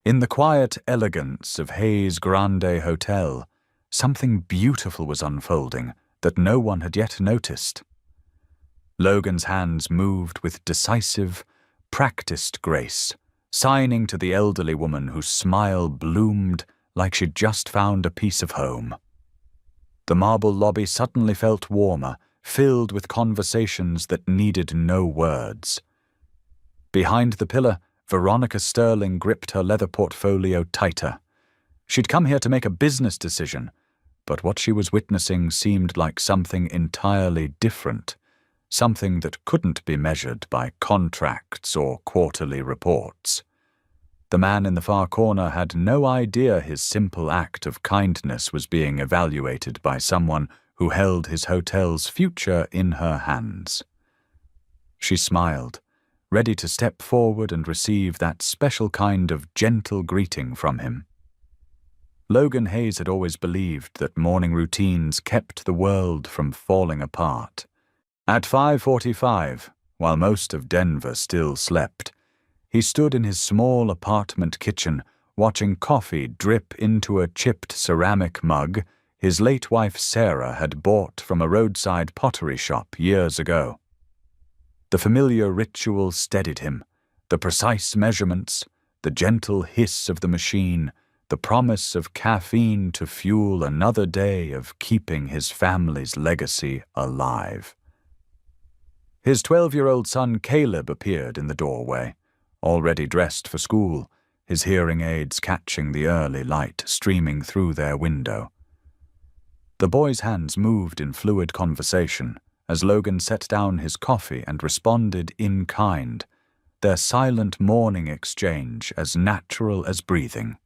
In the quiet elegance of Hayes Grande Hotel, something beautiful was unfolding that no one had yet noticed. Logan's hands moved with decisive, practiced grace, signing to the elderly woman whose smile bloomed like she'd just found a piece of home. The marble lobby suddenly felt warmer, filled with conversations that needed no words. Behind the pillar, Veronica Sterling gripped her leather portfolio tighter. She'd come here to make a business decision, but what she was witnessing seemed like something entirely different, something that couldn't be measured by contracts or quarterly reports. The man in the far corner had no idea his simple act of kindness was being evaluated by someone who held his hotel's future in her hands. She smiled, ready to step forward and receive that special kind of gentle greeting from him. Logan Hayes had always believed that morning routines kept the world from falling apart. At 5:45, while most of Denver still slept, he stood in his small apartment kitchen, watching coffee drip into a chipped ceramic mug his late wife Sarah had bought from a roadside pottery shop years ago. The familiar ritual steadied him, the precise measurements, the gentle hiss of the machine, the promise of caffeine to fuel another day of keeping his family's legacy alive. His 12-year-old son Caleb appeared in the doorway, already dressed for school, his hearing aids catching the early light streaming through their window. The boy's hands moved in fluid conversation as Logan set down his coffee and responded in kind, their silent morning exchange as natural as breathing.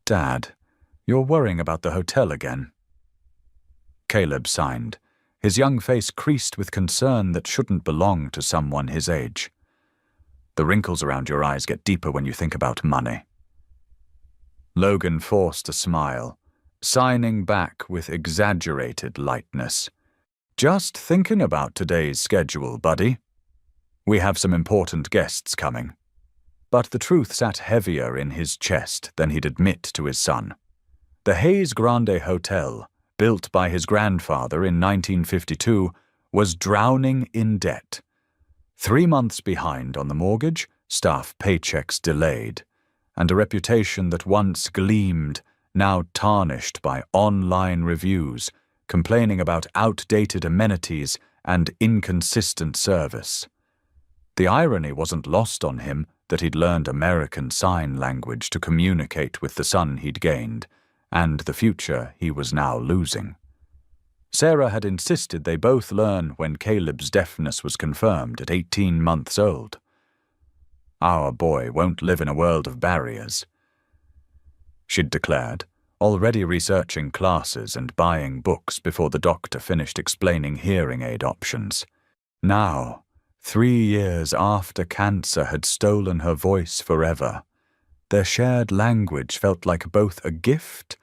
"Dad, you're worrying about the hotel again." Caleb signed, his young face creased with concern that shouldn't belong to someone his age. "The wrinkles around your eyes get deeper when you think about money." Logan forced a smile, signing back with exaggerated lightness. "Just thinking about today's schedule, buddy. We have some important guests coming." But the truth sat heavier in his chest than he'd admit to his son. The Hayes Grande Hotel, built by his grandfather in 1952, was drowning in debt. 3 months behind on the mortgage, staff paychecks delayed, and a reputation that once gleamed, now tarnished by online reviews, complaining about outdated amenities and inconsistent service. The irony wasn't lost on him that he'd learned American Sign Language to communicate with the son he'd gained, and the future he was now losing. Sarah had insisted they both learn when Caleb's deafness was confirmed at 18 months old. "Our boy won't live in a world of barriers," she'd declared, already researching classes and buying books before the doctor finished explaining hearing aid options. Now, 3 years after cancer had stolen her voice forever, their shared language felt like both a gift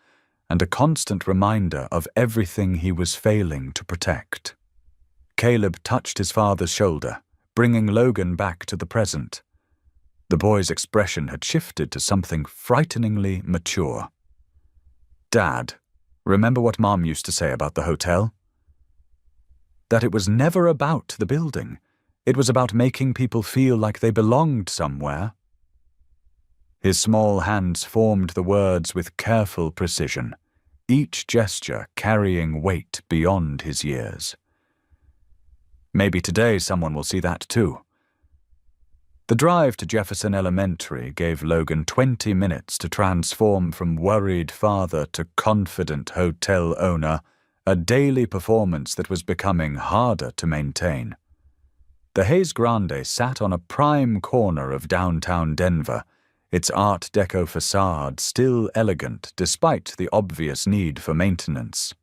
and a constant reminder of everything he was failing to protect. Caleb touched his father's shoulder, bringing Logan back to the present. The boy's expression had shifted to something frighteningly mature. "Dad, remember what Mom used to say about the hotel? That it was never about the building. It was about making people feel like they belonged somewhere." His small hands formed the words with careful precision, each gesture carrying weight beyond his years. Maybe today someone will see that too. The drive to Jefferson Elementary gave Logan 20 minutes to transform from worried father to confident hotel owner, a daily performance that was becoming harder to maintain. The Hayes Grande sat on a prime corner of downtown Denver, its Art Deco facade still elegant despite the obvious need for maintenance.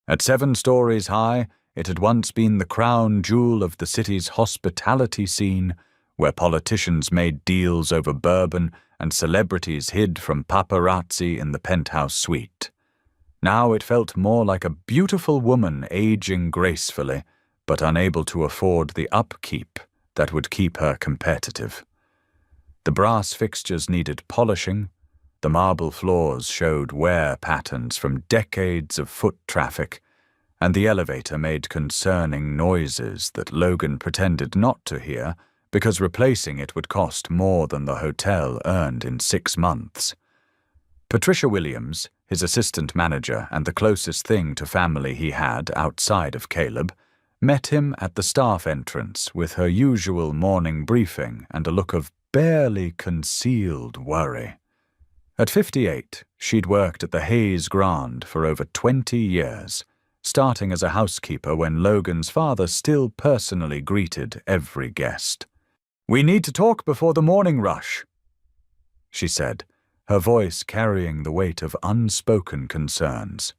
At 7 stories high, it had once been the crown jewel of the city's hospitality scene, where politicians made deals over bourbon and celebrities hid from paparazzi in the penthouse suite. Now it felt more like a beautiful woman aging gracefully, but unable to afford the upkeep that would keep her competitive. The brass fixtures needed polishing, the marble floors showed wear patterns from decades of foot traffic, and the elevator made concerning noises that Logan pretended not to hear because replacing it would cost more than the hotel earned in 6 months. Patricia Williams, his assistant manager and the closest thing to family he had outside of Caleb, met him at the staff entrance with her usual morning briefing and a look of barely concealed worry. At 58, she'd worked at the Hayes Grand for over 20 years, starting as a housekeeper when Logan's father still personally greeted every guest. "We need to talk before the morning rush," she said, her voice carrying the weight of unspoken concerns.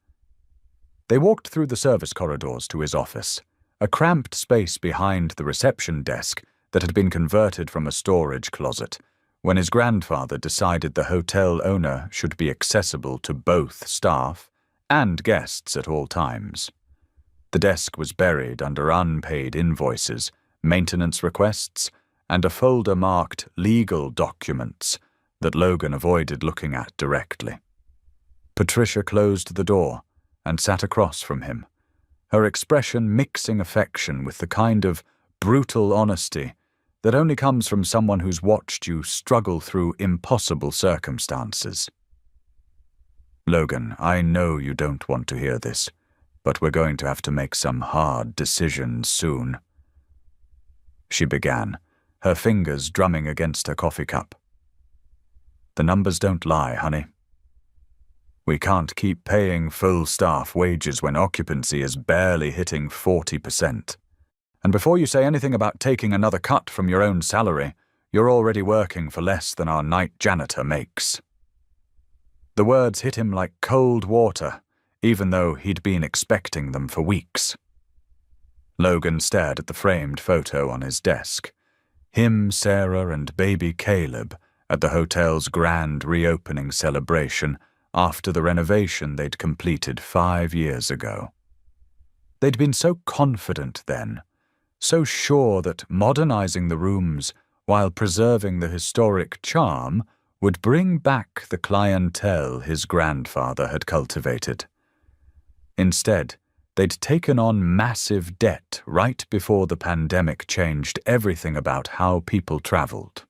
They walked through the service corridors to his office, a cramped space behind the reception desk that had been converted from a storage closet when his grandfather decided the hotel owner should be accessible to both staff and guests at all times. The desk was buried under unpaid invoices, maintenance requests, and a folder marked legal documents that Logan avoided looking at directly. Patricia closed the door and sat across from him, her expression mixing affection with the kind of brutal honesty that only comes from someone who's watched you struggle through impossible circumstances. "Logan, I know you don't want to hear this, but we're going to have to make some hard decisions soon," she began, her fingers drumming against her coffee cup. "The numbers don't lie, honey. We can't keep paying full staff wages when occupancy is barely hitting 40%. And before you say anything about taking another cut from your own salary, you're already working for less than our night janitor makes." The words hit him like cold water, even though he'd been expecting them for weeks. Logan stared at the framed photo on his desk. Him, Sarah, and baby Caleb at the hotel's grand reopening celebration after the renovation they'd completed 5 years ago. They'd been so confident then, so sure that modernizing the rooms while preserving the historic charm would bring back the clientele his grandfather had cultivated. Instead, they'd taken on massive debt right before the pandemic changed everything about how people traveled.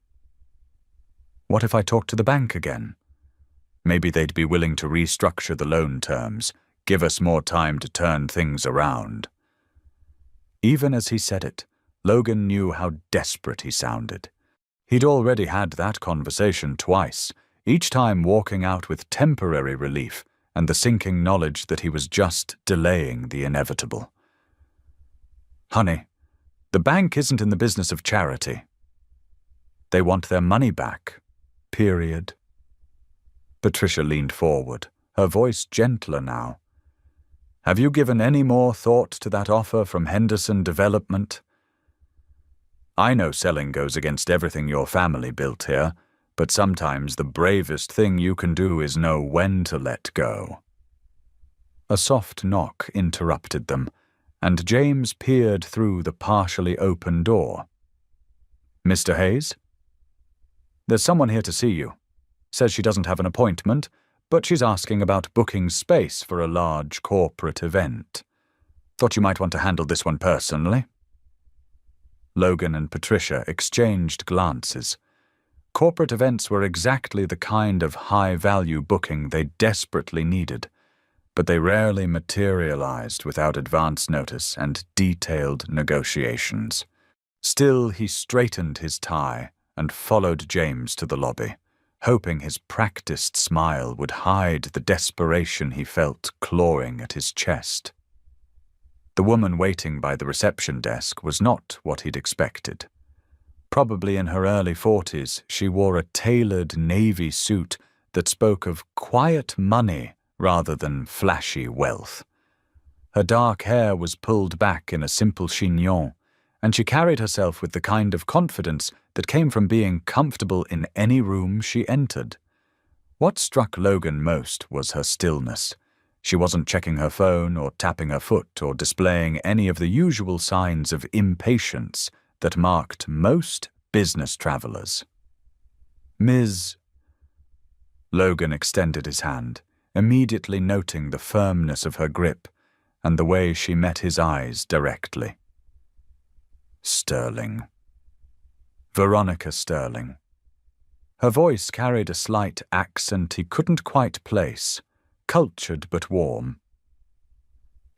What if I talked to the bank again? Maybe they'd be willing to restructure the loan terms, give us more time to turn things around. Even as he said it, Logan knew how desperate he sounded. He'd already had that conversation twice, each time walking out with temporary relief and the sinking knowledge that he was just delaying the inevitable. "Honey, the bank isn't in the business of charity. They want their money back. Period." Patricia leaned forward, her voice gentler now. "Have you given any more thought to that offer from Henderson Development? I know selling goes against everything your family built here, but sometimes the bravest thing you can do is know when to let go." A soft knock interrupted them, and James peered through the partially open door. "Mr. Hayes? There's someone here to see you. Says she doesn't have an appointment, but she's asking about booking space for a large corporate event. Thought you might want to handle this one personally." Logan and Patricia exchanged glances. Corporate events were exactly the kind of high-value booking they desperately needed, but they rarely materialized without advance notice and detailed negotiations. Still, he straightened his tie and followed James to the lobby, hoping his practiced smile would hide the desperation he felt clawing at his chest. The woman waiting by the reception desk was not what he'd expected. Probably in her early 40s, she wore a tailored navy suit that spoke of quiet money rather than flashy wealth. Her dark hair was pulled back in a simple chignon, and she carried herself with the kind of confidence that came from being comfortable in any room she entered. What struck Logan most was her stillness. She wasn't checking her phone or tapping her foot or displaying any of the usual signs of impatience that marked most business travelers. Ms. Logan extended his hand, immediately noting the firmness of her grip and the way she met his eyes directly. Sterling. Veronica Sterling. Her voice carried a slight accent he couldn't quite place, cultured but warm.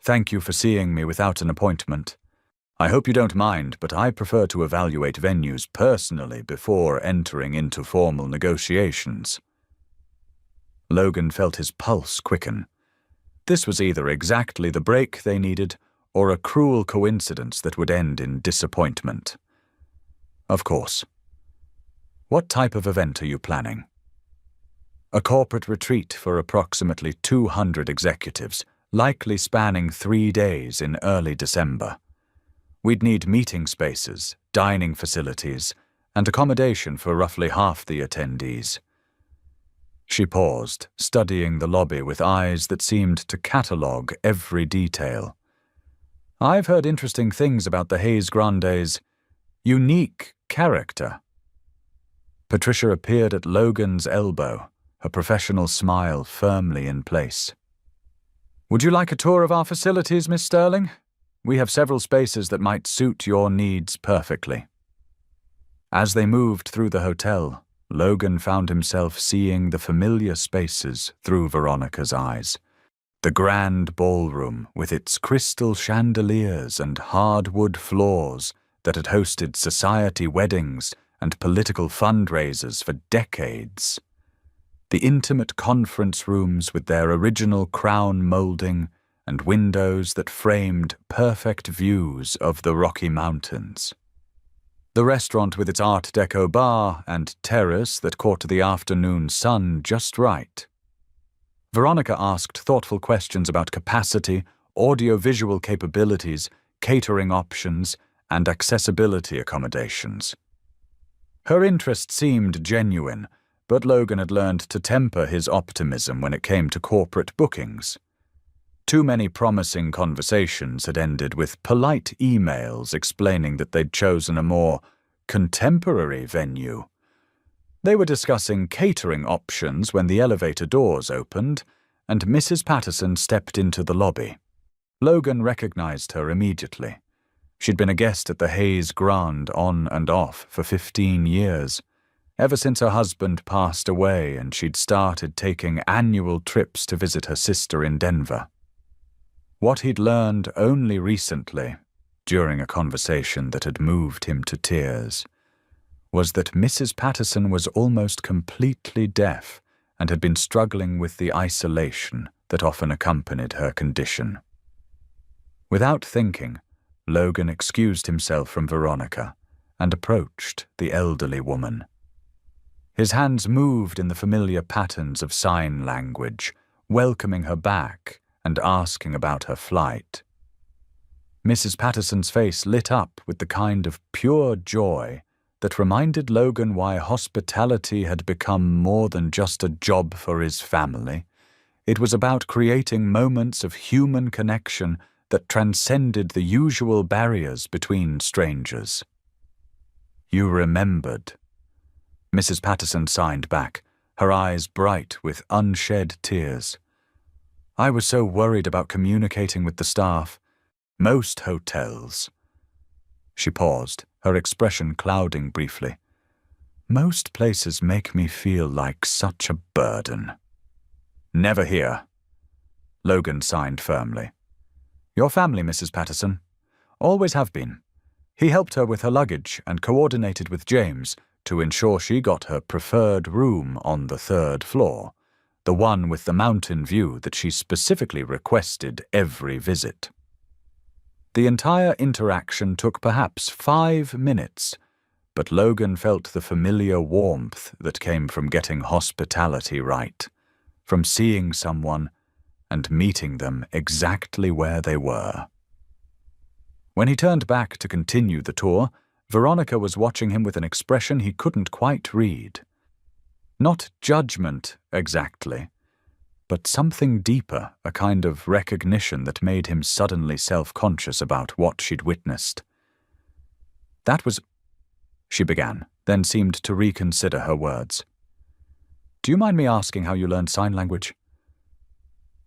Thank you for seeing me without an appointment. I hope you don't mind, but I prefer to evaluate venues personally before entering into formal negotiations. Logan felt his pulse quicken. This was either exactly the break they needed or a cruel coincidence that would end in disappointment. Of course. What type of event are you planning? A corporate retreat for approximately 200 executives, likely spanning 3 days in early December. We'd need meeting spaces, dining facilities, and accommodation for roughly half the attendees. She paused, studying the lobby with eyes that seemed to catalogue every detail. I've heard interesting things about the Hayes Grande's unique character. Patricia appeared at Logan's elbow, her professional smile firmly in place. Would you like a tour of our facilities, Miss Sterling? We have several spaces that might suit your needs perfectly. As they moved through the hotel, Logan found himself seeing the familiar spaces through Veronica's eyes. The grand ballroom with its crystal chandeliers and hardwood floors that had hosted society weddings and political fundraisers for decades. The intimate conference rooms with their original crown molding and windows that framed perfect views of the Rocky Mountains. The restaurant with its Art Deco bar and terrace that caught the afternoon sun just right. Veronica asked thoughtful questions about capacity, audio-visual capabilities, catering options, and accessibility accommodations. Her interest seemed genuine, but Logan had learned to temper his optimism when it came to corporate bookings. Too many promising conversations had ended with polite emails explaining that they'd chosen a more contemporary venue. They were discussing catering options when the elevator doors opened, and Mrs. Patterson stepped into the lobby. Logan recognized her immediately. She'd been a guest at the Hayes Grand on and off for 15 years, ever since her husband passed away and she'd started taking annual trips to visit her sister in Denver. What he'd learned only recently, during a conversation that had moved him to tears, was that Mrs. Patterson was almost completely deaf and had been struggling with the isolation that often accompanied her condition. Without thinking, Logan excused himself from Veronica and approached the elderly woman. His hands moved in the familiar patterns of sign language, welcoming her back and asking about her flight. Mrs. Patterson's face lit up with the kind of pure joy that reminded Logan why hospitality had become more than just a job for his family. It was about creating moments of human connection that transcended the usual barriers between strangers. You remembered. Mrs. Patterson signed back, her eyes bright with unshed tears. I was so worried about communicating with the staff. Most hotels. She paused, her expression clouding briefly. Most places make me feel like such a burden. Never here. Logan signed firmly. Your family, Mrs. Patterson. Always have been. He helped her with her luggage and coordinated with James to ensure she got her preferred room on the 3rd floor, the one with the mountain view that she specifically requested every visit. The entire interaction took perhaps 5 minutes, but Logan felt the familiar warmth that came from getting hospitality right, from seeing someone and meeting them exactly where they were. When he turned back to continue the tour, Veronica was watching him with an expression he couldn't quite read. Not judgment, exactly, but something deeper, a kind of recognition that made him suddenly self-conscious about what she'd witnessed. That was... she began, then seemed to reconsider her words. "Do you mind me asking how you learned sign language?"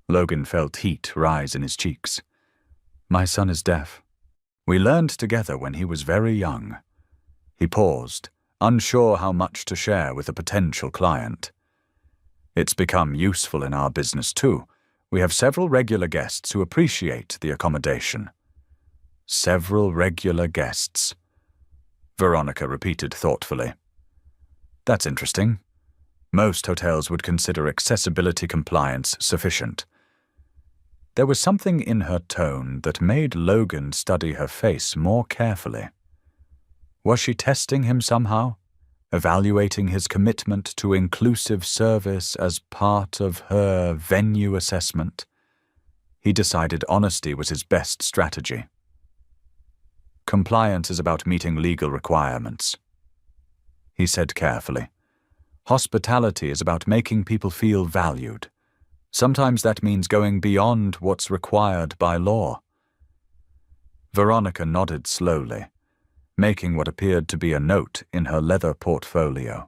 Logan felt heat rise in his cheeks. "My son is deaf. We learned together when he was very young." He paused, unsure how much to share with a potential client. "It's become useful in our business too. We have several regular guests who appreciate the accommodation." "Several regular guests," Veronica repeated thoughtfully. "That's interesting. Most hotels would consider accessibility compliance sufficient." There was something in her tone that made Logan study her face more carefully. Was she testing him somehow? Evaluating his commitment to inclusive service as part of her venue assessment? He decided honesty was his best strategy. "Compliance is about meeting legal requirements," he said carefully. "Hospitality is about making people feel valued. Sometimes that means going beyond what's required by law." Veronica nodded slowly, making what appeared to be a note in her leather portfolio.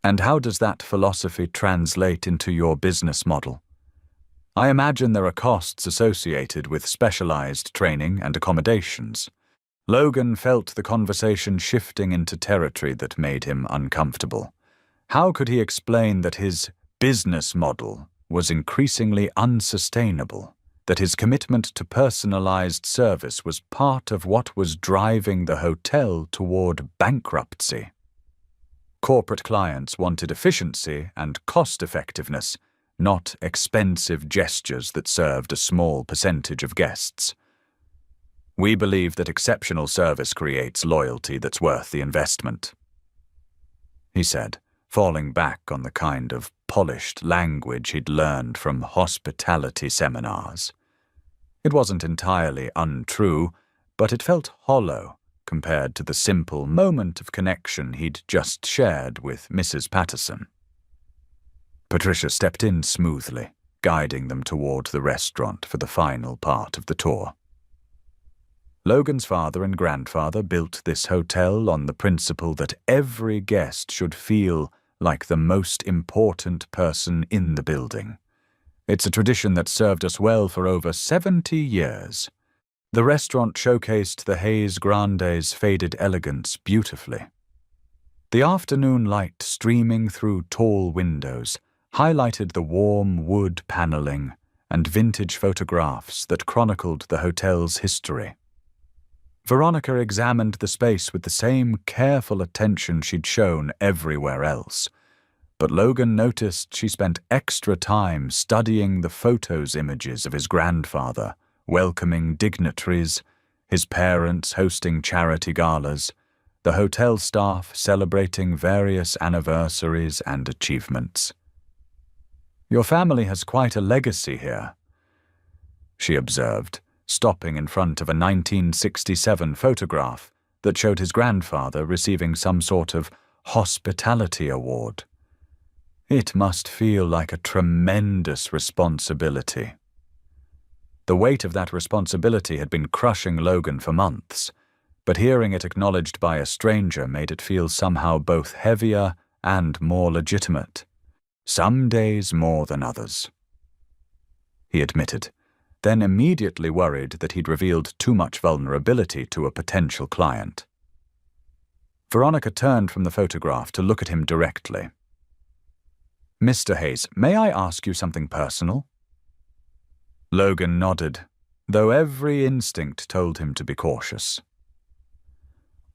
"And how does that philosophy translate into your business model? I imagine there are costs associated with specialized training and accommodations." Logan felt the conversation shifting into territory that made him uncomfortable. How could he explain that his business model was increasingly unsustainable, that his commitment to personalized service was part of what was driving the hotel toward bankruptcy? Corporate clients wanted efficiency and cost-effectiveness, not expensive gestures that served a small percentage of guests. "We believe that exceptional service creates loyalty that's worth the investment," he said, falling back on the kind of polished language he'd learned from hospitality seminars. It wasn't entirely untrue, but it felt hollow compared to the simple moment of connection he'd just shared with Mrs. Patterson. Patricia stepped in smoothly, guiding them toward the restaurant for the final part of the tour. Logan's father and grandfather built this hotel on the principle that every guest should feel like the most important person in the building. It's a tradition that served us well for over 70 years. The restaurant showcased the Hayes Grande's faded elegance beautifully. The afternoon light streaming through tall windows highlighted the warm wood paneling and vintage photographs that chronicled the hotel's history. Veronica examined the space with the same careful attention she'd shown everywhere else, but Logan noticed she spent extra time studying the photos images of his grandfather, welcoming dignitaries, his parents hosting charity galas, the hotel staff celebrating various anniversaries and achievements. "Your family has quite a legacy here," she observed, stopping in front of a 1967 photograph that showed his grandfather receiving some sort of hospitality award. It must feel like a tremendous responsibility. The weight of that responsibility had been crushing Logan for months, but hearing it acknowledged by a stranger made it feel somehow both heavier and more legitimate. Some days more than others, he admitted, then immediately worried that he'd revealed too much vulnerability to a potential client. Veronica turned from the photograph to look at him directly. "Mr. Hayes, may I ask you something personal?" Logan nodded, though every instinct told him to be cautious.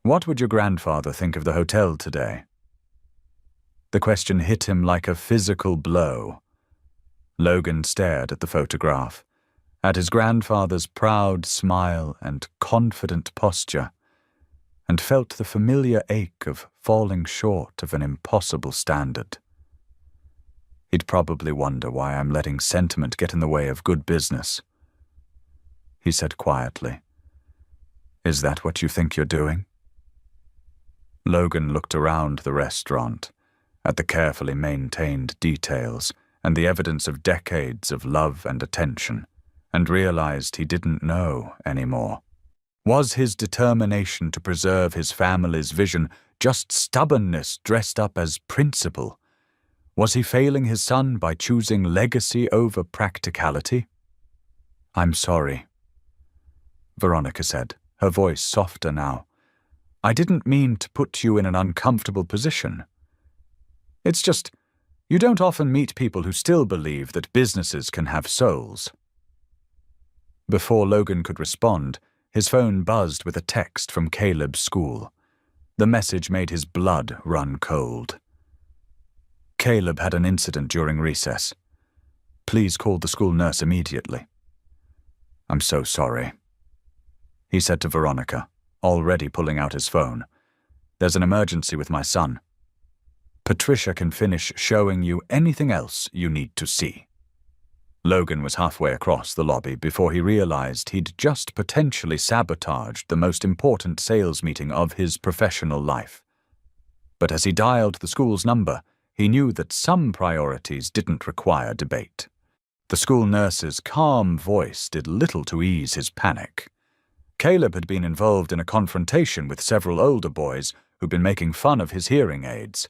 "What would your grandfather think of the hotel today?" The question hit him like a physical blow. Logan stared at the photograph, at his grandfather's proud smile and confident posture, and felt the familiar ache of falling short of an impossible standard. "He'd probably wonder why I'm letting sentiment get in the way of good business," he said quietly. "Is that what you think you're doing?" Logan looked around the restaurant, at the carefully maintained details and the evidence of decades of love and attention, and realized he didn't know anymore. Was his determination to preserve his family's vision just stubbornness dressed up as principle? Was he failing his son by choosing legacy over practicality? "I'm sorry," Veronica said, her voice softer now. "I didn't mean to put you in an uncomfortable position. It's just, you don't often meet people who still believe that businesses can have souls." Before Logan could respond, his phone buzzed with a text from Caleb's school. The message made his blood run cold. "Caleb had an incident during recess. Please call the school nurse immediately." "I'm so sorry," he said to Veronica, already pulling out his phone. "There's an emergency with my son. Patricia can finish showing you anything else you need to see." Logan was halfway across the lobby before he realized he'd just potentially sabotaged the most important sales meeting of his professional life. But as he dialed the school's number, he knew that some priorities didn't require debate. The school nurse's calm voice did little to ease his panic. Caleb had been involved in a confrontation with several older boys who'd been making fun of his hearing aids.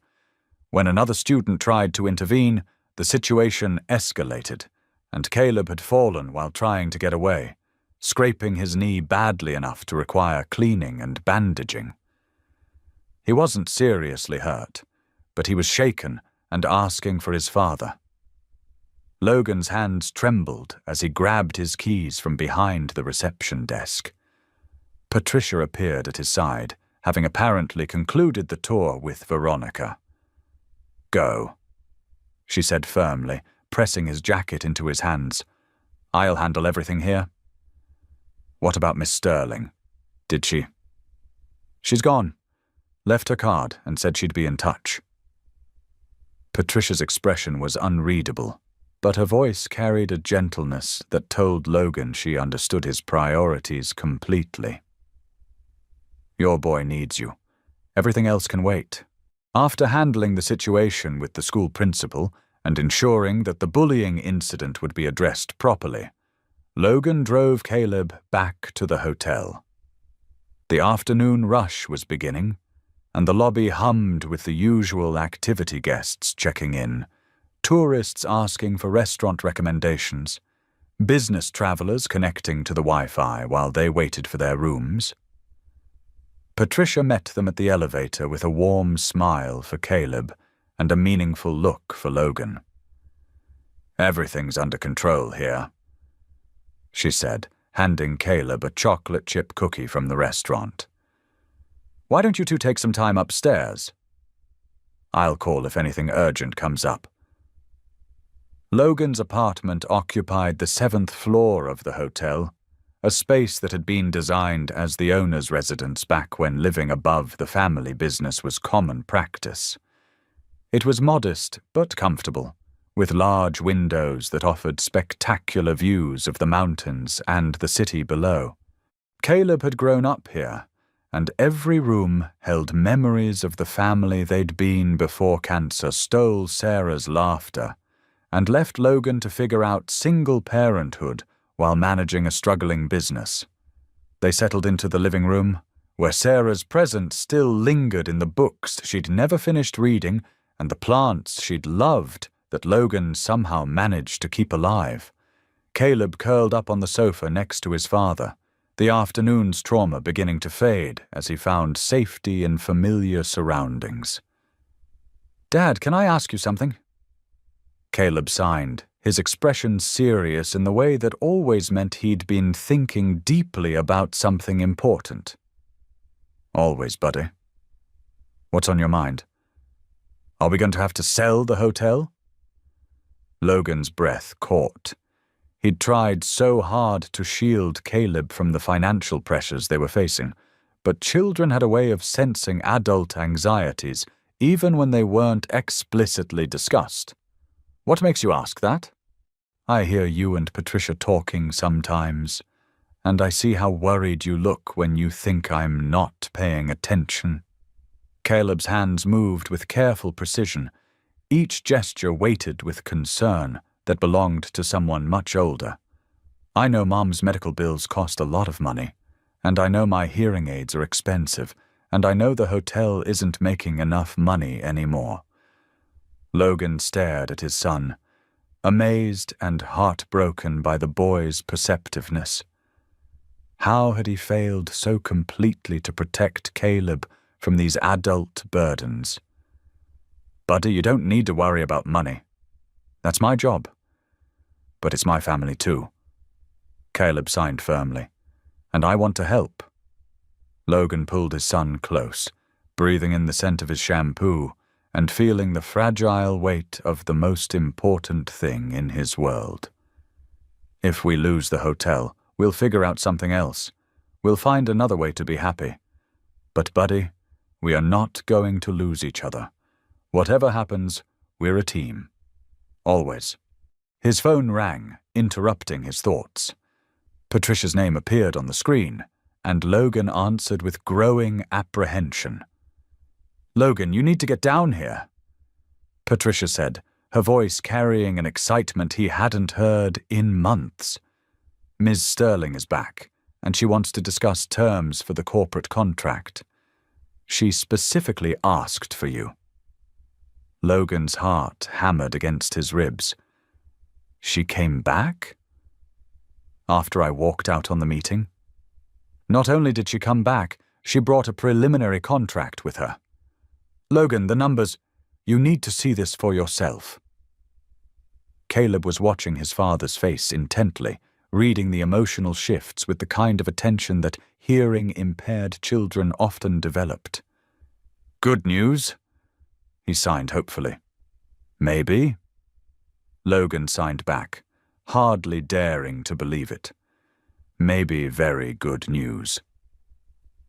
When another student tried to intervene, the situation escalated, and Caleb had fallen while trying to get away, scraping his knee badly enough to require cleaning and bandaging. He wasn't seriously hurt, but he was shaken and asking for his father. Logan's hands trembled as he grabbed his keys from behind the reception desk. Patricia appeared at his side, having apparently concluded the tour with Veronica. "Go," she said firmly, pressing his jacket into his hands. "I'll handle everything here." "What about Miss Sterling? Did she?" "She's gone. Left her card and said she'd be in touch." Patricia's expression was unreadable, but her voice carried a gentleness that told Logan she understood his priorities completely. "Your boy needs you. Everything else can wait." After handling the situation with the school principal and ensuring that the bullying incident would be addressed properly, Logan drove Caleb back to the hotel. The afternoon rush was beginning, and the lobby hummed with the usual activity guests checking in, tourists asking for restaurant recommendations, business travelers connecting to the Wi-Fi while they waited for their rooms. Patricia met them at the elevator with a warm smile for Caleb and a meaningful look for Logan. "Everything's under control here," she said, handing Caleb a chocolate chip cookie from the restaurant. "Why don't you two take some time upstairs? I'll call if anything urgent comes up." Logan's apartment occupied the 7th floor of the hotel, a space that had been designed as the owner's residence back when living above the family business was common practice. It was modest but comfortable, with large windows that offered spectacular views of the mountains and the city below. Caleb had grown up here, and every room held memories of the family they'd been before cancer stole Sarah's laughter and left Logan to figure out single parenthood while managing a struggling business. They settled into the living room, where Sarah's presence still lingered in the books she'd never finished reading and the plants she'd loved that Logan somehow managed to keep alive. Caleb curled up on the sofa next to his father, the afternoon's trauma beginning to fade as he found safety in familiar surroundings. "Dad, can I ask you something?" Caleb signed, his expression serious in the way that always meant he'd been thinking deeply about something important. "Always, buddy. What's on your mind? Are we going to have to sell the hotel?" Logan's breath caught. He'd tried so hard to shield Caleb from the financial pressures they were facing, but children had a way of sensing adult anxieties even when they weren't explicitly discussed. "What makes you ask that?" "I hear you and Patricia talking sometimes, and I see how worried you look when you think I'm not paying attention." Caleb's hands moved with careful precision, each gesture weighted with concern that belonged to someone much older. "I know Mom's medical bills cost a lot of money, And I know my hearing aids are expensive, and I know the hotel isn't making enough money anymore. Logan stared at his son, amazed and heartbroken by the boy's perceptiveness. How had he failed so completely to protect Caleb from these adult burdens? Buddy, you don't need to worry about money. That's my job. But it's my family too. Caleb signed firmly. And I want to help. Logan pulled his son close, breathing in the scent of his shampoo and feeling the fragile weight of the most important thing in his world. If we lose the hotel, we'll figure out something else. We'll find another way to be happy. But, buddy, we are not going to lose each other. Whatever happens, we're a team. Always. His phone rang, interrupting his thoughts. Patricia's name appeared on the screen, and Logan answered with growing apprehension. "Logan, you need to get down here," Patricia said, her voice carrying an excitement he hadn't heard in months. "Ms. Sterling is back, and she wants to discuss terms for the corporate contract. She specifically asked for you." Logan's heart hammered against his ribs. "She came back?" "After I walked out on the meeting. Not only did she come back, she brought a preliminary contract with her. Logan, the numbers, you need to see this for yourself." Caleb was watching his father's face intently, reading the emotional shifts with the kind of attention that hearing-impaired children often developed. "Good news?" he signed hopefully. "Maybe." Logan signed back, hardly daring to believe it. Maybe very good news.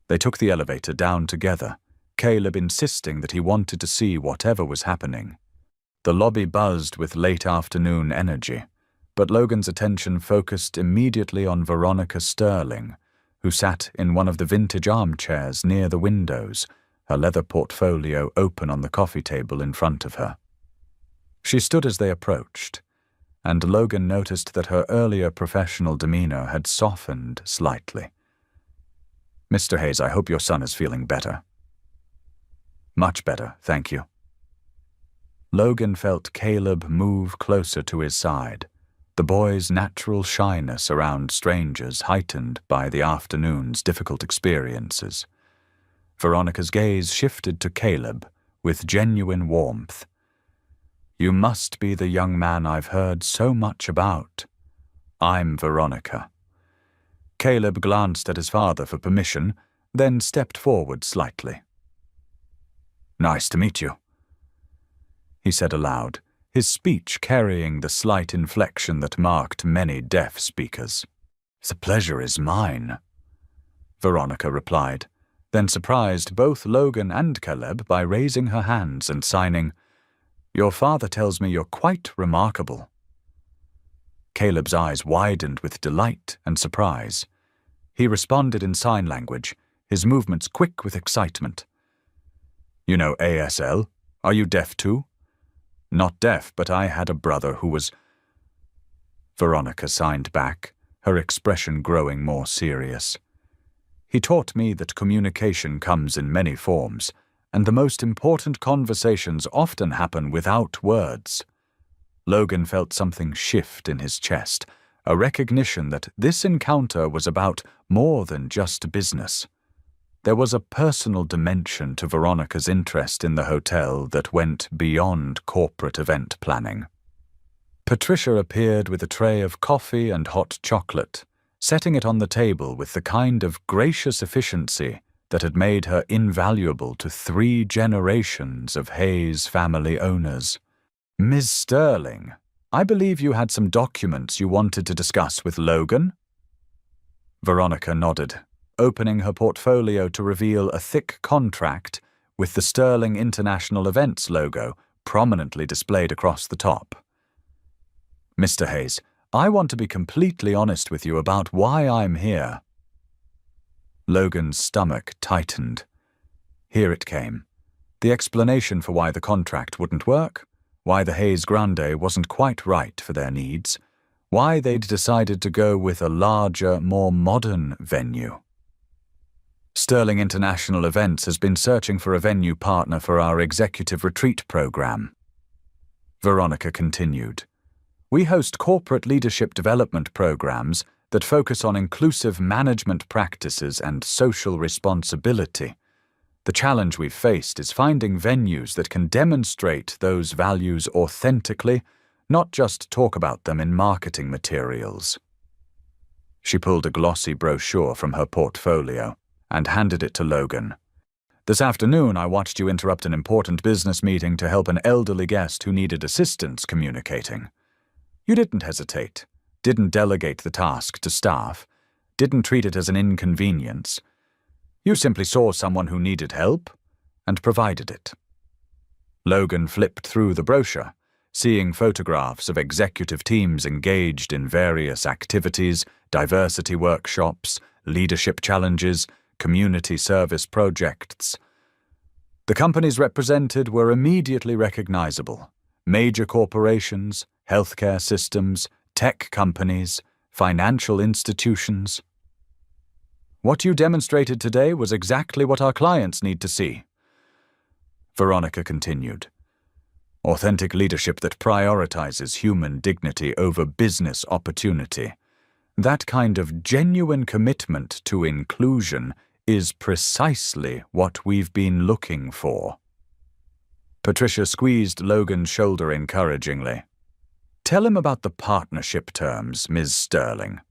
They took the elevator down together, Caleb insisting that he wanted to see whatever was happening. The lobby buzzed with late afternoon energy, but Logan's attention focused immediately on Veronica Sterling, who sat in one of the vintage armchairs near the windows, her leather portfolio open on the coffee table in front of her. She stood as they approached, and Logan noticed that her earlier professional demeanor had softened slightly. "Mr. Hayes, I hope your son is feeling better." "Much better, thank you." Logan felt Caleb move closer to his side, the boy's natural shyness around strangers heightened by the afternoon's difficult experiences. Veronica's gaze shifted to Caleb with genuine warmth. "You must be the young man I've heard so much about. I'm Veronica." Caleb glanced at his father for permission, then stepped forward slightly. "Nice to meet you," he said aloud, his speech carrying the slight inflection that marked many deaf speakers. "The pleasure is mine," Veronica replied, then surprised both Logan and Caleb by raising her hands and signing, "Your father tells me you're quite remarkable." Caleb's eyes widened with delight and surprise. He responded in sign language, his movements quick with excitement. "You know ASL? Are you deaf too?" "Not deaf, but I had a brother who was—" Veronica signed back, her expression growing more serious. "He taught me that communication comes in many forms, and the most important conversations often happen without words." Logan felt something shift in his chest, a recognition that this encounter was about more than just business. There was a personal dimension to Veronica's interest in the hotel that went beyond corporate event planning. Patricia appeared with a tray of coffee and hot chocolate, setting it on the table with the kind of gracious efficiency that had made her invaluable to 3 generations of Hayes family owners. "Ms. Sterling, I believe you had some documents you wanted to discuss with Logan?" Veronica nodded, opening her portfolio to reveal a thick contract with the Sterling International Events logo prominently displayed across the top. "Mr. Hayes, I want to be completely honest with you about why I'm here." Logan's stomach tightened. Here it came. The explanation for why the contract wouldn't work, why the Hayes Grande wasn't quite right for their needs, why they'd decided to go with a larger, more modern venue. Sterling International Events has been searching for a venue partner for our executive retreat program. Veronica continued. We host corporate leadership development programs that focus on inclusive management practices and social responsibility. The challenge we've faced is finding venues that can demonstrate those values authentically, not just talk about them in marketing materials. She pulled a glossy brochure from her portfolio and handed it to Logan. This afternoon, I watched you interrupt an important business meeting to help an elderly guest who needed assistance communicating. You didn't hesitate, didn't delegate the task to staff, didn't treat it as an inconvenience. You simply saw someone who needed help and provided it. Logan flipped through the brochure, seeing photographs of executive teams engaged in various activities, diversity workshops, leadership challenges, community service projects. The companies represented were immediately recognizable: major corporations, healthcare systems, tech companies, financial institutions. What you demonstrated today was exactly what our clients need to see. Veronica continued. Authentic leadership that prioritizes human dignity over business opportunity. That kind of genuine commitment to inclusion is precisely what we've been looking for. Patricia squeezed Logan's shoulder encouragingly. Tell him about the partnership terms, Ms. Sterling.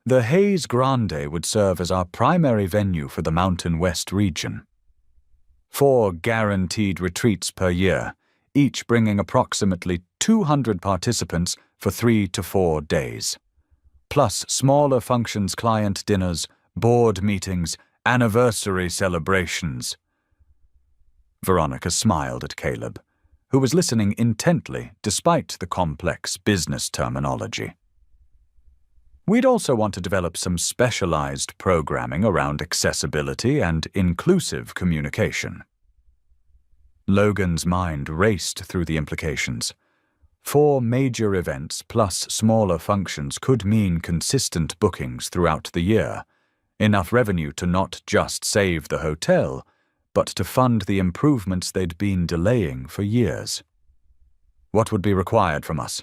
The Hayes Grande would serve as our primary venue for the Mountain West region. 4 guaranteed retreats per year, each bringing approximately 200 participants for 3 to 4 days. Plus smaller functions, client dinners, board meetings, anniversary celebrations. Veronica smiled at Caleb, who was listening intently despite the complex business terminology. We'd also want to develop some specialized programming around accessibility and inclusive communication. Logan's mind raced through the implications. 4 major events plus smaller functions could mean consistent bookings throughout the year, enough revenue to not just save the hotel, but to fund the improvements they'd been delaying for years. What would be required from us?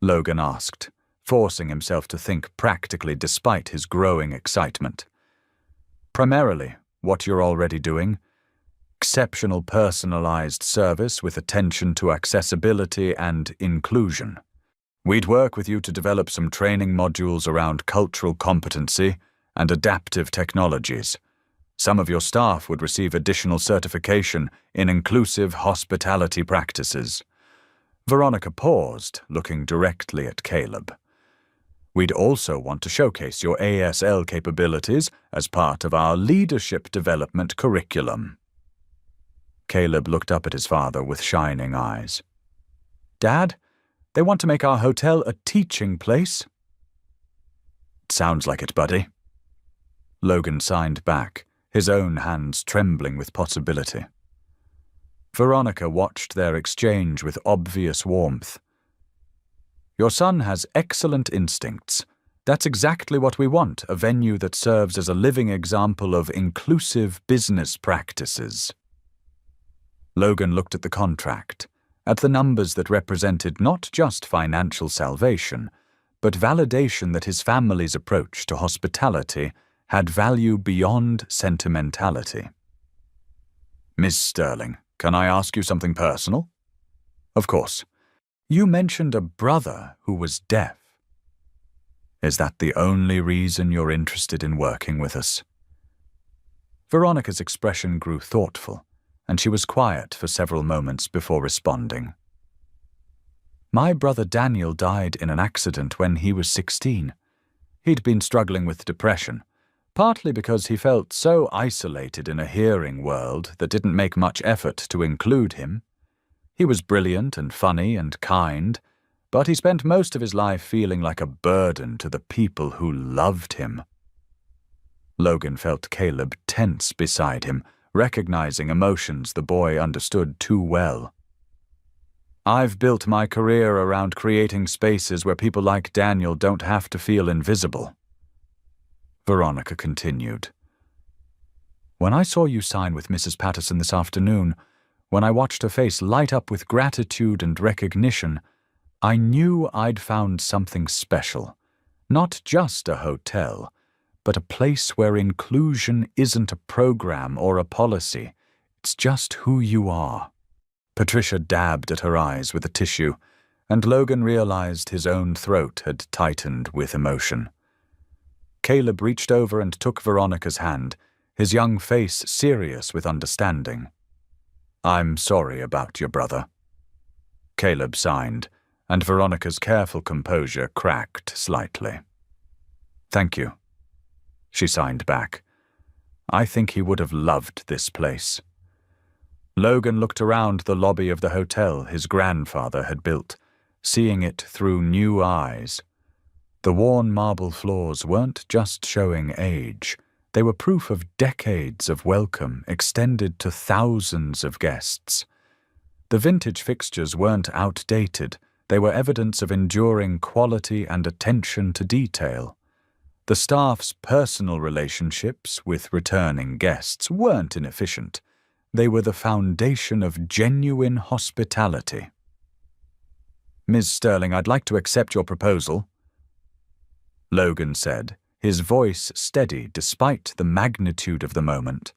Logan asked, forcing himself to think practically despite his growing excitement. Primarily, what you're already doing: exceptional personalized service with attention to accessibility and inclusion. We'd work with you to develop some training modules around cultural competency and adaptive technologies. Some of your staff would receive additional certification in inclusive hospitality practices. Veronica paused, looking directly at Caleb. We'd also want to showcase your ASL capabilities as part of our leadership development curriculum. Caleb looked up at his father with shining eyes. Dad, they want to make our hotel a teaching place? Sounds like it, buddy. Logan signed back, his own hands trembling with possibility. Veronica watched their exchange with obvious warmth. Your son has excellent instincts. That's exactly what we want, a venue that serves as a living example of inclusive business practices. Logan looked at the contract, at the numbers that represented not just financial salvation, but validation that his family's approach to hospitality had value beyond sentimentality. Miss Sterling, can I ask you something personal? Of course. You mentioned a brother who was deaf. Is that the only reason you're interested in working with us? Veronica's expression grew thoughtful, and she was quiet for several moments before responding. My brother Daniel died in an accident when he was 16. He'd been struggling with depression, partly because he felt so isolated in a hearing world that didn't make much effort to include him. He was brilliant and funny and kind, but he spent most of his life feeling like a burden to the people who loved him. Logan felt Caleb tense beside him, recognizing emotions the boy understood too well. I've built my career around creating spaces where people like Daniel don't have to feel invisible. Veronica continued. When I saw you sign with Mrs. Patterson this afternoon, when I watched her face light up with gratitude and recognition, I knew I'd found something special. Not just a hotel, but a place where inclusion isn't a program or a policy. It's just who you are. Patricia dabbed at her eyes with a tissue, and Logan realized his own throat had tightened with emotion. Caleb reached over and took Veronica's hand, his young face serious with understanding. "I'm sorry about your brother." Caleb signed, and Veronica's careful composure cracked slightly. "Thank you." She signed back. "I think he would have loved this place." Logan looked around the lobby of the hotel his grandfather had built, seeing it through new eyes. The worn marble floors weren't just showing age. They were proof of decades of welcome extended to thousands of guests. The vintage fixtures weren't outdated. They were evidence of enduring quality and attention to detail. The staff's personal relationships with returning guests weren't inefficient. They were the foundation of genuine hospitality. "Ms. Sterling, I'd like to accept your proposal," Logan said, his voice steady despite the magnitude of the moment.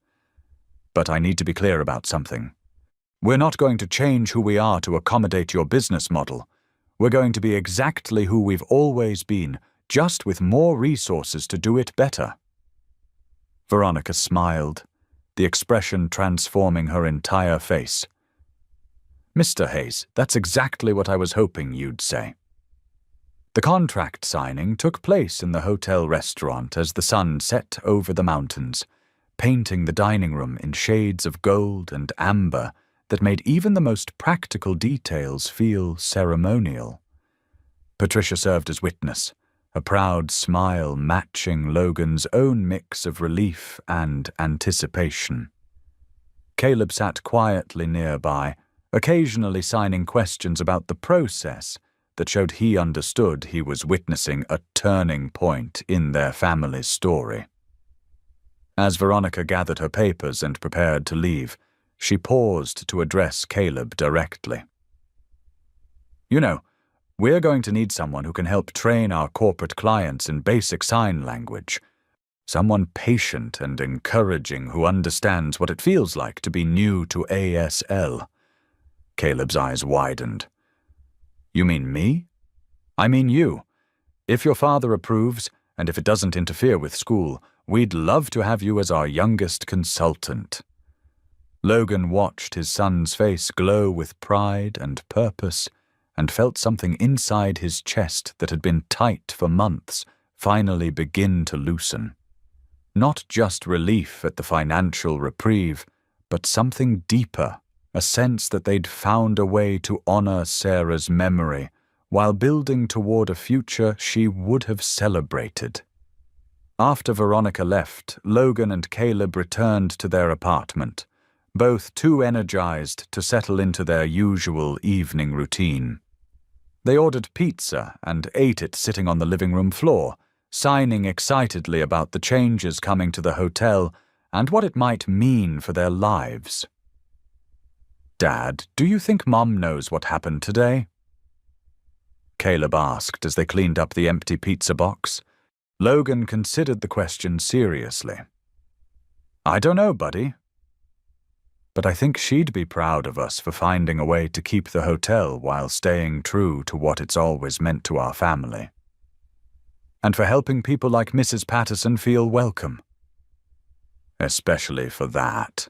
"But I need to be clear about something. We're not going to change who we are to accommodate your business model. We're going to be exactly who we've always been, just with more resources to do it better." Veronica smiled, the expression transforming her entire face. "Mr. Hayes, that's exactly what I was hoping you'd say." The contract signing took place in the hotel restaurant as the sun set over the mountains, painting the dining room in shades of gold and amber that made even the most practical details feel ceremonial. Patricia served as witness, a proud smile matching Logan's own mix of relief and anticipation. Caleb sat quietly nearby, occasionally signing questions about the process that showed he understood he was witnessing a turning point in their family's story. As Veronica gathered her papers and prepared to leave, she paused to address Caleb directly. "You know, we're going to need someone who can help train our corporate clients in basic sign language. Someone patient and encouraging who understands what it feels like to be new to ASL." Caleb's eyes widened. "You mean me?" "I mean you. If your father approves, and if it doesn't interfere with school, we'd love to have you as our youngest consultant." Logan watched his son's face glow with pride and purpose, and felt something inside his chest that had been tight for months finally begin to loosen. Not just relief at the financial reprieve, but something deeper, a sense that they'd found a way to honor Sarah's memory while building toward a future she would have celebrated. After Veronica left, Logan and Caleb returned to their apartment, both too energized to settle into their usual evening routine. They ordered pizza and ate it sitting on the living room floor, signing excitedly about the changes coming to the hotel and what it might mean for their lives. "Dad, do you think Mom knows what happened today?" Caleb asked as they cleaned up the empty pizza box. Logan considered the question seriously. "I don't know, buddy. But I think she'd be proud of us for finding a way to keep the hotel while staying true to what it's always meant to our family. And for helping people like Mrs. Patterson feel welcome. Especially for that."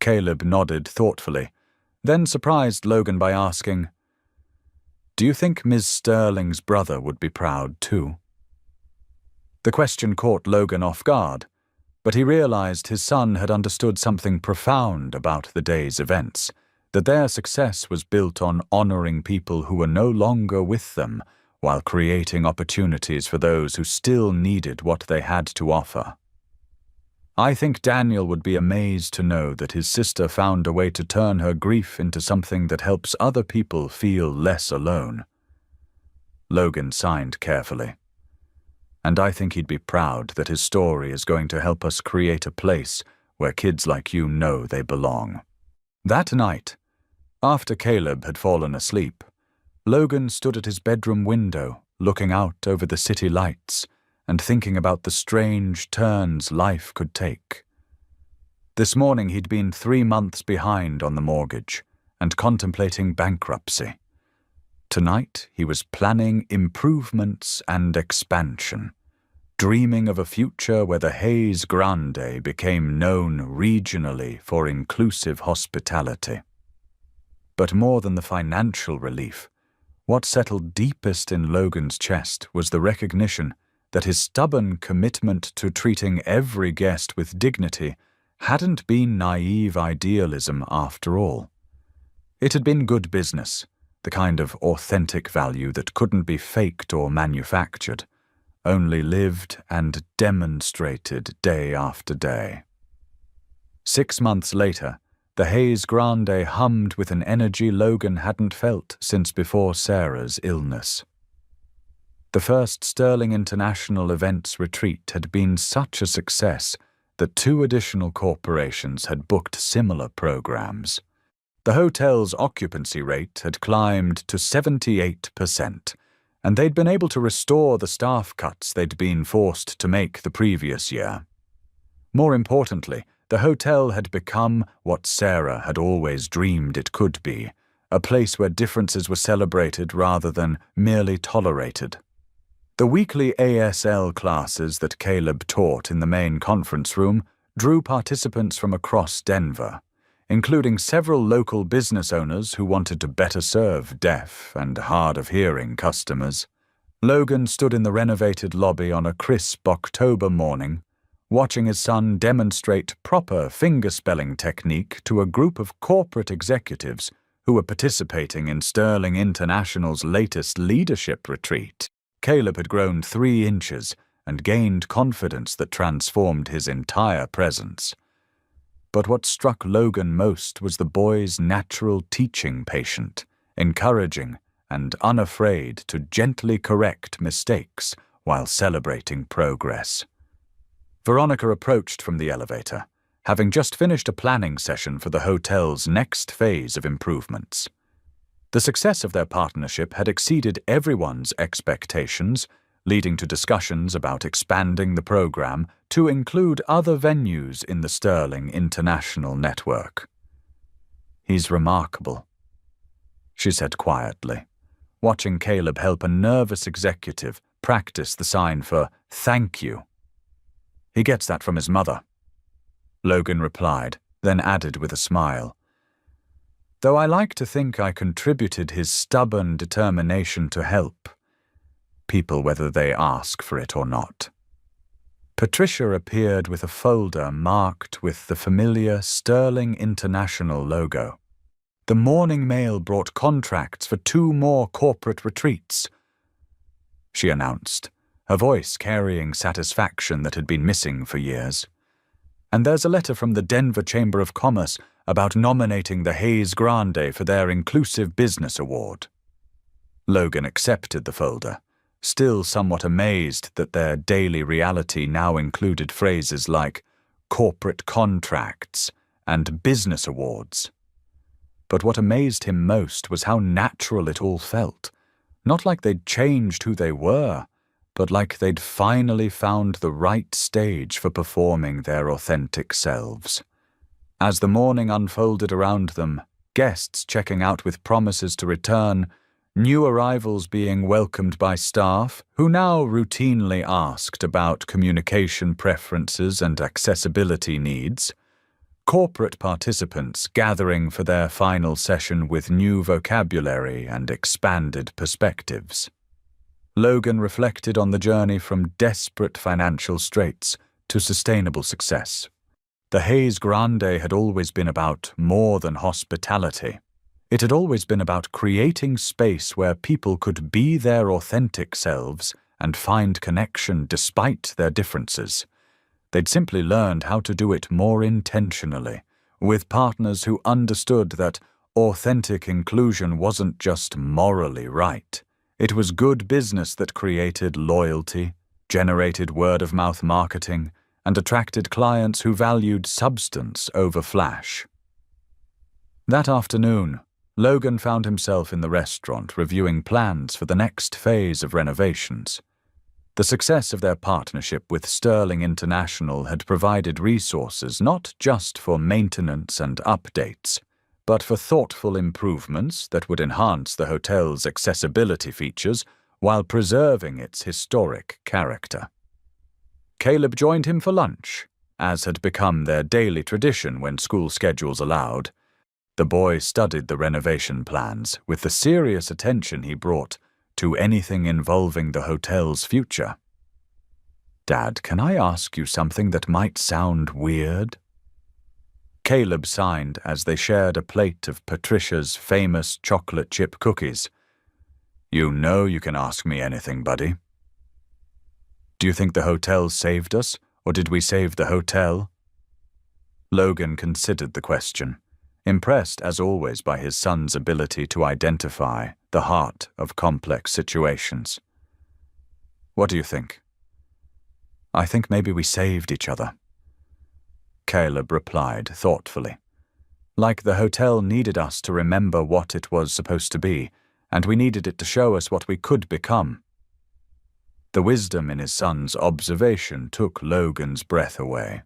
Caleb nodded thoughtfully, then surprised Logan by asking, "Do you think Ms. Sterling's brother would be proud too?" The question caught Logan off guard, but he realized his son had understood something profound about the day's events, that their success was built on honoring people who were no longer with them, while creating opportunities for those who still needed what they had to offer. "I think Daniel would be amazed to know that his sister found a way to turn her grief into something that helps other people feel less alone." Logan signed carefully. And I think he'd be proud that his story is going to help us create a place where kids like you know they belong. That night, after Caleb had fallen asleep, Logan stood at his bedroom window, looking out over the city lights and thinking about the strange turns life could take. This morning he'd been 3 months behind on the mortgage and contemplating bankruptcy. Tonight he was planning improvements and expansion, dreaming of a future where the Hayes Grande became known regionally for inclusive hospitality. But more than the financial relief, what settled deepest in Logan's chest was the recognition that his stubborn commitment to treating every guest with dignity hadn't been naive idealism after all. It had been good business, the kind of authentic value that couldn't be faked or manufactured, only lived and demonstrated day after day. 6 months later, the Hayes Grande hummed with an energy Logan hadn't felt since before Sarah's illness. The first Sterling International Events retreat had been such a success that 2 additional corporations had booked similar programs. The hotel's occupancy rate had climbed to 78%, and they'd been able to restore the staff cuts they'd been forced to make the previous year. More importantly, the hotel had become what Sarah had always dreamed it could be, a place where differences were celebrated rather than merely tolerated. The weekly ASL classes that Caleb taught in the main conference room drew participants from across Denver, including several local business owners who wanted to better serve deaf and hard-of-hearing customers. Logan stood in the renovated lobby on a crisp October morning, watching his son demonstrate proper fingerspelling technique to a group of corporate executives who were participating in Sterling International's latest leadership retreat. Caleb had grown 3 inches and gained confidence that transformed his entire presence. But what struck Logan most was the boy's natural teaching patient, encouraging and unafraid to gently correct mistakes while celebrating progress. Veronica approached from the elevator, having just finished a planning session for the hotel's next phase of improvements. The success of their partnership had exceeded everyone's expectations, leading to discussions about expanding the program to include other venues in the Sterling International network. "He's remarkable," she said quietly, watching Caleb help a nervous executive practice the sign for "thank you." "He gets that from his mother," Logan replied, then added with a smile, "though I like to think I contributed his stubborn determination to help people whether they ask for it or not." Patricia appeared with a folder marked with the familiar Sterling International logo. The morning mail brought contracts for 2 more corporate retreats, she announced, her voice carrying satisfaction that had been missing for years. "And there's a letter from the Denver Chamber of Commerce about nominating the Hayes Grande for their Inclusive Business Award." Logan accepted the folder, still somewhat amazed that their daily reality now included phrases like corporate contracts and business awards. But what amazed him most was how natural it all felt, not like they'd changed who they were, but like they'd finally found the right stage for performing their authentic selves. As the morning unfolded around them, guests checking out with promises to return, new arrivals being welcomed by staff who now routinely asked about communication preferences and accessibility needs, corporate participants gathering for their final session with new vocabulary and expanded perspectives. Logan reflected on the journey from desperate financial straits to sustainable success. The Hayes Grande had always been about more than hospitality. It had always been about creating space where people could be their authentic selves and find connection despite their differences. They'd simply learned how to do it more intentionally, with partners who understood that authentic inclusion wasn't just morally right. It was good business that created loyalty, generated word-of-mouth marketing, and attracted clients who valued substance over flash. That afternoon, Logan found himself in the restaurant reviewing plans for the next phase of renovations. The success of their partnership with Sterling International had provided resources not just for maintenance and updates, but for thoughtful improvements that would enhance the hotel's accessibility features while preserving its historic character. Caleb joined him for lunch, as had become their daily tradition when school schedules allowed. The boy studied the renovation plans with the serious attention he brought to anything involving the hotel's future. "Dad, can I ask you something that might sound weird?" Caleb signed as they shared a plate of Patricia's famous chocolate chip cookies. "You know you can ask me anything, buddy." "Do you think the hotel saved us, or did we save the hotel?" Logan considered the question, impressed as always by his son's ability to identify the heart of complex situations. "What do you think?" "I think maybe we saved each other," Caleb replied thoughtfully. "Like the hotel needed us to remember what it was supposed to be, and we needed it to show us what we could become." The wisdom in his son's observation took Logan's breath away.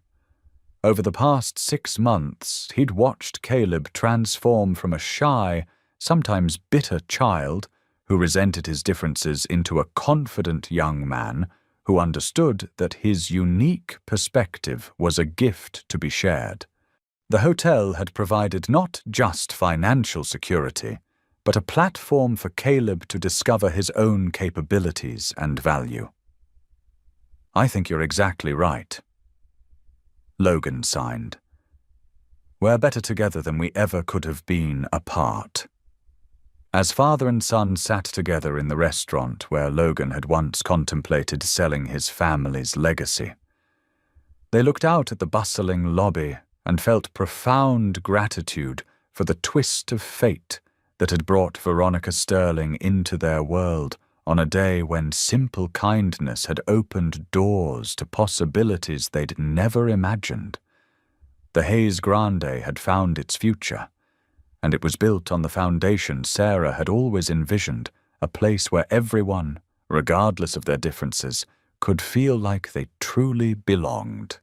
Over the past 6 months, he'd watched Caleb transform from a shy, sometimes bitter child who resented his differences into a confident young man who understood that his unique perspective was a gift to be shared. The hotel had provided not just financial security, but a platform for Caleb to discover his own capabilities and value. "I think you're exactly right," Logan signed. "We're better together than we ever could have been apart." As father and son sat together in the restaurant where Logan had once contemplated selling his family's legacy, they looked out at the bustling lobby and felt profound gratitude for the twist of fate that had brought Veronica Sterling into their world on a day when simple kindness had opened doors to possibilities they'd never imagined. The Hayes Grande had found its future, and it was built on the foundation Sarah had always envisioned, a place where everyone, regardless of their differences, could feel like they truly belonged.